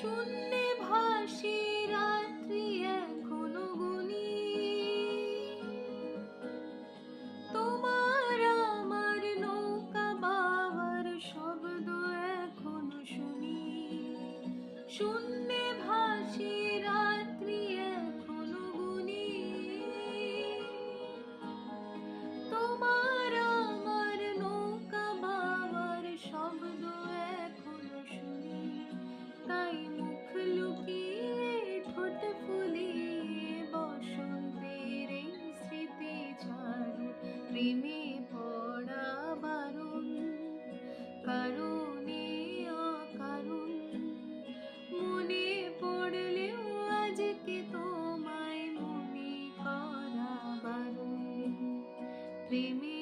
শূন্যে ভাসি রাত্রি এখনো গুনি, তোমার আমার নৌকা বাবার শব্দ এখনো শুনি। শূন্যে ভাসি রাত্রি এখনো গুনি, তোমার আমার নৌকা বাবার শব্দ এখনো শুনি। তাই মুখ লুকিয়ে ঠোঁট ফুলিয়ে বসন্তের এই স্মৃতি ছাড়ো, প্রেমে পড়া বারণ কারণে অকারণ। মনে পড়লেও আজকে তোমায় মনে করা বারণ, প্রেমে